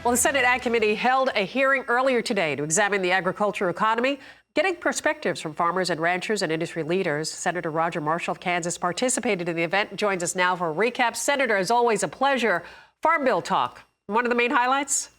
Well, the Senate Ag Committee held a hearing earlier today to examine the agricultural economy, getting perspectives from farmers and ranchers and industry leaders. Senator Roger Marshall of Kansas participated in the event, joins us now for a recap. Senator, as always, a pleasure. Farm Bill talk. One of the main highlights?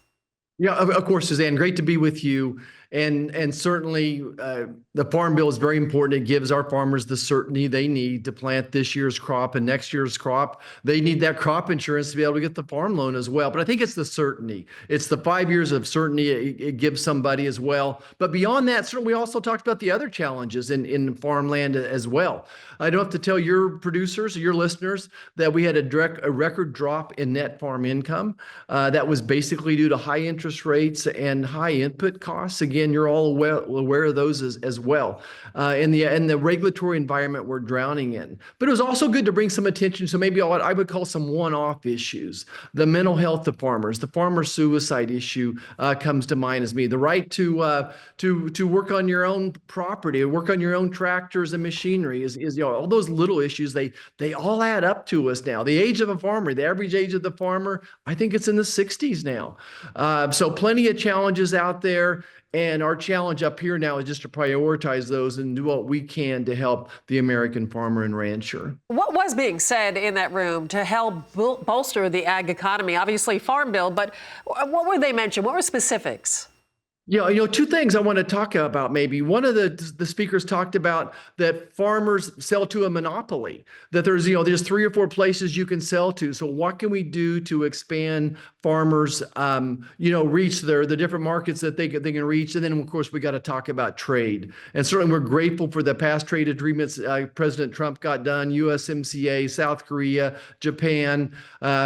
Yeah, of course, Suzanne, great to be with you. And certainly the Farm Bill is very important. It gives our farmers the certainty they need to plant this year's crop and next year's crop. They need that crop insurance to be able to get the farm loan as well. But I think it's the certainty. It's the 5 years of certainty it gives somebody as well. But beyond that, certainly we also talked about the other challenges in farmland as well. I don't have to tell your producers or your listeners that we had a record drop in net farm income. That was basically due to high interest rates and high input costs. Again, you're all aware of those as well. In the regulatory environment we're drowning in. But it was also good to bring some attention to maybe what I would call some one-off issues. The mental health of farmers, the farmer suicide issue comes to mind as me. The right to work on your own property, work on your own tractors and machinery is all those little issues. They all add up to us now. The age of a farmer, the average age of the farmer, I think it's in the 60s now. So plenty of challenges out there. And our challenge up here now is just to prioritize those and do what we can to help the American farmer and rancher. What was being said in that room to help bolster the ag economy? Obviously, Farm Bill, but what were they mentioned? What were specifics? Yeah, two things I want to talk about maybe. One of the speakers talked about that farmers sell to a monopoly, that there's 3 or 4 places you can sell to. So what can we do to expand farmers, reach the different markets that they can reach? And then, of course, we got to talk about trade. And certainly we're grateful for the past trade agreements President Trump got done, USMCA, South Korea, Japan.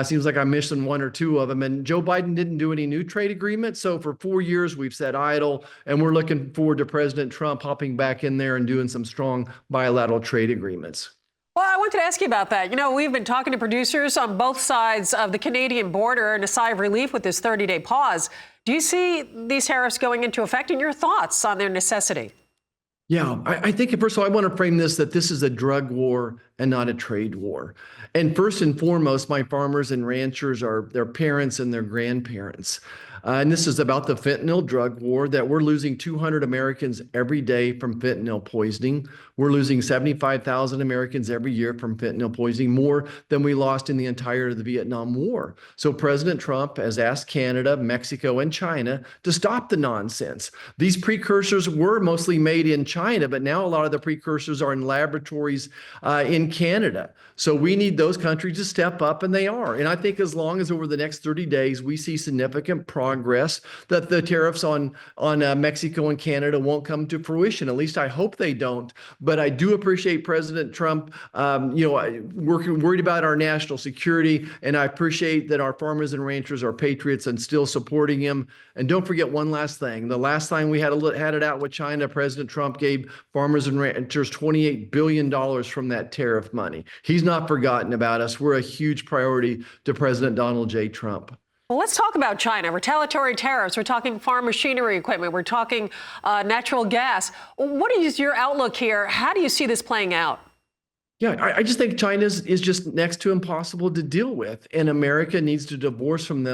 Seems like I'm missing 1 or 2 of them. And Joe Biden didn't do any new trade agreements. So for 4 years, we've said idle, and we're looking forward to President Trump hopping back in there and doing some strong bilateral trade agreements. Well, I wanted to ask you about that. We've been talking to producers on both sides of the Canadian border and a sigh of relief with this 30-day pause. Do you see these tariffs going into effect, and your thoughts on their necessity? Yeah, I think, first of all, I want to frame this that this is a drug war and not a trade war. And first and foremost, my farmers and ranchers are their parents and their grandparents. And this is about the fentanyl drug war, that we're losing 200 Americans every day from fentanyl poisoning. We're losing 75,000 Americans every year from fentanyl poisoning, more than we lost in the entire of the Vietnam War. So President Trump has asked Canada, Mexico, and China to stop the nonsense. These precursors were mostly made in China, but now a lot of the precursors are in laboratories in Canada. So we need those countries to step up, and they are. And I think as long as over the next 30 days we see significant progress, that the tariffs on Mexico and Canada won't come to fruition. At least I hope they don't. But I do appreciate President Trump, worried about our national security, and I appreciate that our farmers and ranchers are patriots and still supporting him. And don't forget one last thing. The last time we had it out with China, President Trump gave farmers and ranchers $28 billion from that tariff money. He's not forgotten about us. We're a huge priority to President Donald J. Trump. Well, let's talk about China. Retaliatory tariffs. We're talking farm machinery equipment. We're talking natural gas. What is your outlook here? How do you see this playing out? Yeah, I just think China is just next to impossible to deal with, and America needs to divorce from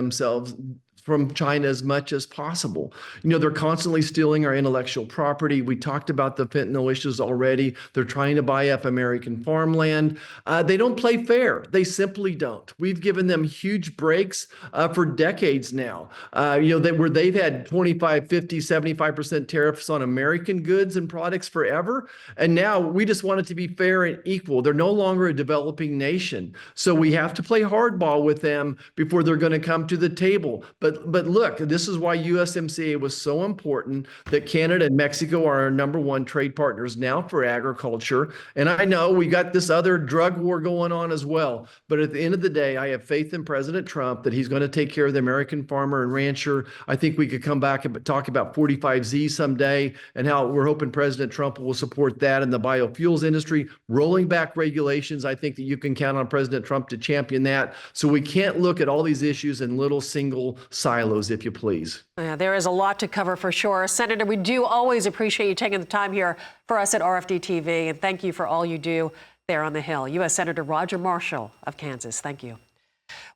China as much as possible. They're constantly stealing our intellectual property. We talked about the fentanyl issues already. They're trying to buy up American farmland. They don't play fair. They simply don't. We've given them huge breaks for decades now. Where they've had 25, 50, 75% tariffs on American goods and products forever. And now we just want it to be fair and equal. They're no longer a developing nation. So we have to play hardball with them before they're going to come to the table. But look, this is why USMCA was so important, that Canada and Mexico are our #1 trade partners now for agriculture. And I know we got this other drug war going on as well. But at the end of the day, I have faith in President Trump that he's going to take care of the American farmer and rancher. I think we could come back and talk about 45Z someday and how we're hoping President Trump will support that in the biofuels industry, rolling back regulations. I think that you can count on President Trump to champion that. So we can't look at all these issues in little single silos, if you please. Yeah, there is a lot to cover for sure. Senator, we do always appreciate you taking the time here for us at RFD-TV, and thank you for all you do there on the Hill. U.S. Senator Roger Marshall of Kansas, thank you.